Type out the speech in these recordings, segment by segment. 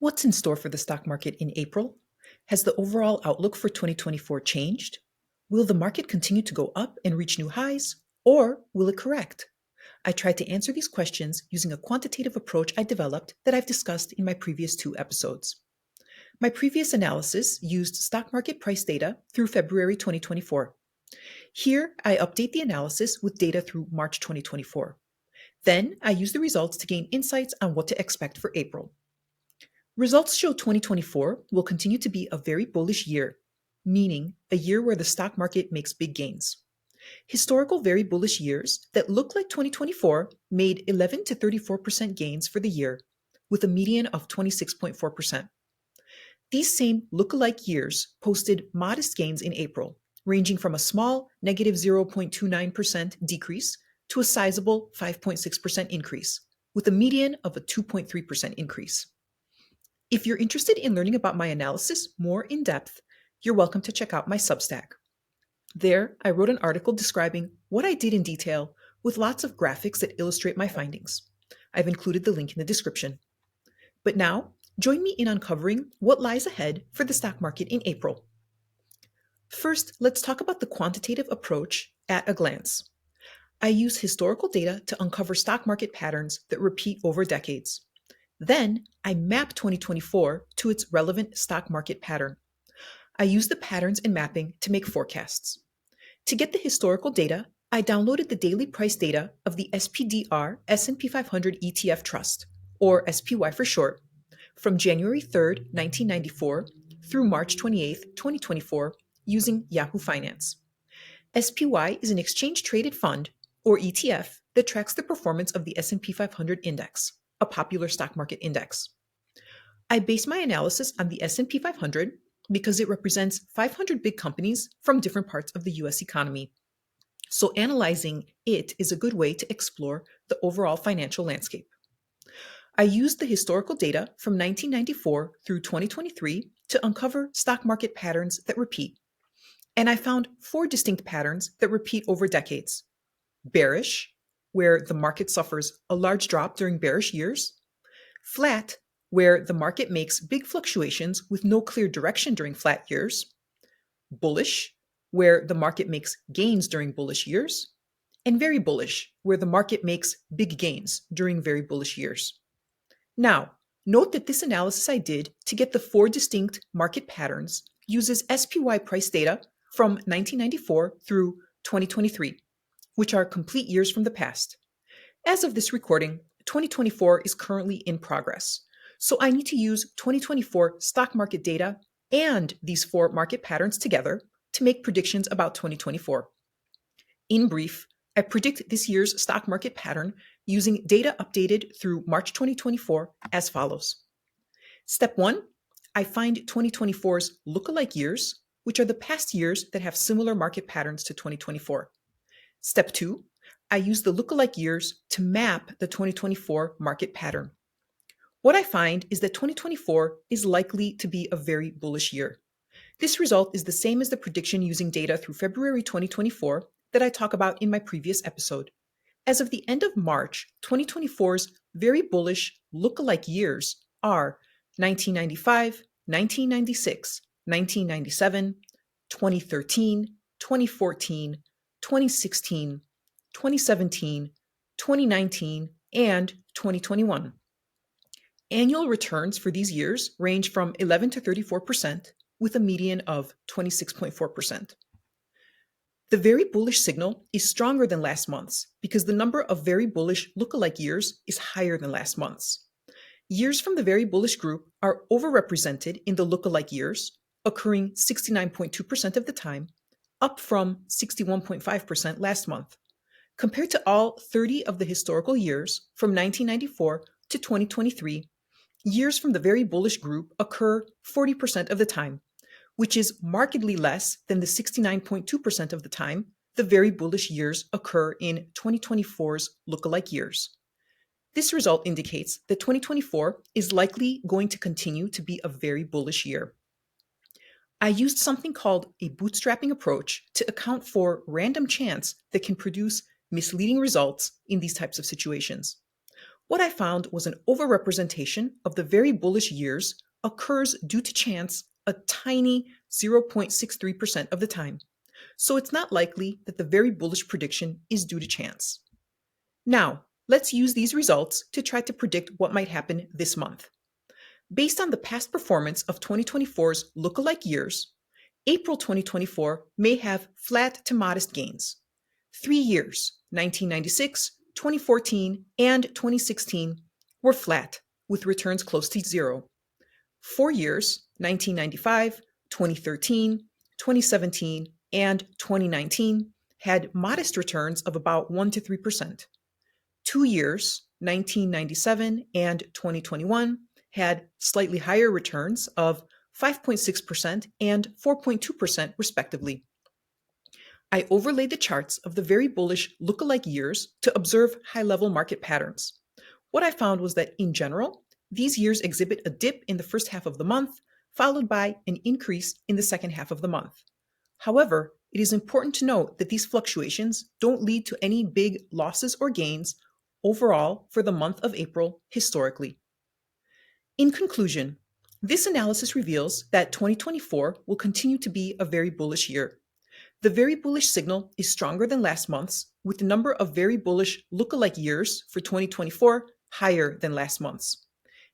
What's in store for the stock market in April? Has the overall outlook for 2024 changed? Will the market continue to go up and reach new highs, or will it correct? I tried to answer these questions using a quantitative approach I developed that I've discussed in my previous two episodes. My previous analysis used stock market price data through February 2024. Here, I update the analysis with data through March 2024. Then, I use the results to gain insights on what to expect for April. Results show 2024 will continue to be a very bullish year, meaning a year where the stock market makes big gains. Historical very bullish years that look like 2024 made 11 to 34% gains for the year, with a median of 26.4%. These same look-alike years posted modest gains in April, ranging from a small negative 0.29% decrease to a sizable 5.6% increase, with a median of a 2.3% increase. If you're interested in learning about my analysis more in depth, you're welcome to check out my Substack. There, I wrote an article describing what I did in detail with lots of graphics that illustrate my findings. I've included the link in the description. But now, join me in uncovering what lies ahead for the stock market in April. First, let's talk about the quantitative approach at a glance. I use historical data to uncover stock market patterns that repeat over decades. Then, I map 2024 to its relevant stock market pattern. I use the patterns and mapping to make forecasts. To get the historical data, I downloaded the daily price data of the SPDR S&P 500 ETF Trust, or SPY for short, from January 3rd, 1994 through March 28th, 2024, using Yahoo Finance. SPY is an exchange-traded fund, or ETF, that tracks the performance of the S&P 500 index, a popular stock market index. I base my analysis on the S&P 500 because it represents 500 big companies from different parts of the US economy. So analyzing it is a good way to explore the overall financial landscape. I used the historical data from 1994 through 2023 to uncover stock market patterns that repeat. And I found 4 distinct patterns that repeat over decades. Bearish, where the market suffers a large drop during bearish years. Flat, where the market makes big fluctuations with no clear direction during flat years. Bullish, where the market makes gains during bullish years. And very bullish, where the market makes big gains during very bullish years. Now, note that this analysis I did to get the 4 distinct market patterns uses SPY price data from 1994 through 2023, which are complete years from the past. As of this recording, 2024 is currently in progress, so I need to use 2024 stock market data and these 4 market patterns together to make predictions about 2024. In brief, I predict this year's stock market pattern using data updated through March 2024 as follows. Step 1, I find 2024's lookalike years, which are the past years that have similar market patterns to 2024. Step 2, I use the lookalike years to map the 2024 market pattern. What I find is that 2024 is likely to be a very bullish year. This result is the same as the prediction using data through February 2024 that I talk about in my previous episode. As of the end of March, 2024's very bullish lookalike years are 1995, 1996, 1997, 2013, 2014, 2016, 2017, 2019, and 2021. Annual returns for these years range from 11 to 34%, with a median of 26.4%. The very bullish signal is stronger than last month's because the number of very bullish lookalike years is higher than last month's. Years from the very bullish group are overrepresented in the lookalike years, occurring 69.2% of the time, up from 61.5% last month. Compared to all 30 of the historical years from 1994 to 2023, years from the very bullish group occur 40% of the time, which is markedly less than the 69.2% of the time the very bullish years occur in 2024's lookalike years. This result indicates that 2024 is likely going to continue to be a very bullish year. I used something called a bootstrapping approach to account for random chance that can produce misleading results in these types of situations. What I found was an overrepresentation of the very bullish years occurs due to chance a tiny 0.63% of the time. So it's not likely that the very bullish prediction is due to chance. Now, let's use these results to try to predict what might happen this month. Based on the past performance of 2024's lookalike years, April 2024 may have flat to modest gains. 3 years, 1996, 2014, and 2016, were flat, with returns close to zero. 4 years, 1995, 2013, 2017, and 2019, had modest returns of about 1 to 3%. 2 years, 1997 and 2021, had slightly higher returns of 5.6% and 4.2% respectively. I overlaid the charts of the very bullish lookalike years to observe high-level market patterns. What I found was that in general, these years exhibit a dip in the first half of the month, followed by an increase in the second half of the month. However, it is important to note that these fluctuations don't lead to any big losses or gains overall for the month of April historically. In conclusion, this analysis reveals that 2024 will continue to be a very bullish year. The very bullish signal is stronger than last month's, with the number of very bullish lookalike years for 2024 higher than last month's.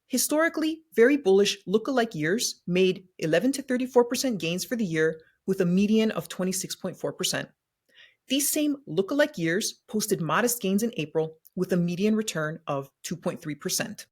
Historically, very bullish lookalike years made 11 to 34% gains for the year with a median of 26.4%. These same lookalike years posted modest gains in April with a median return of 2.3%.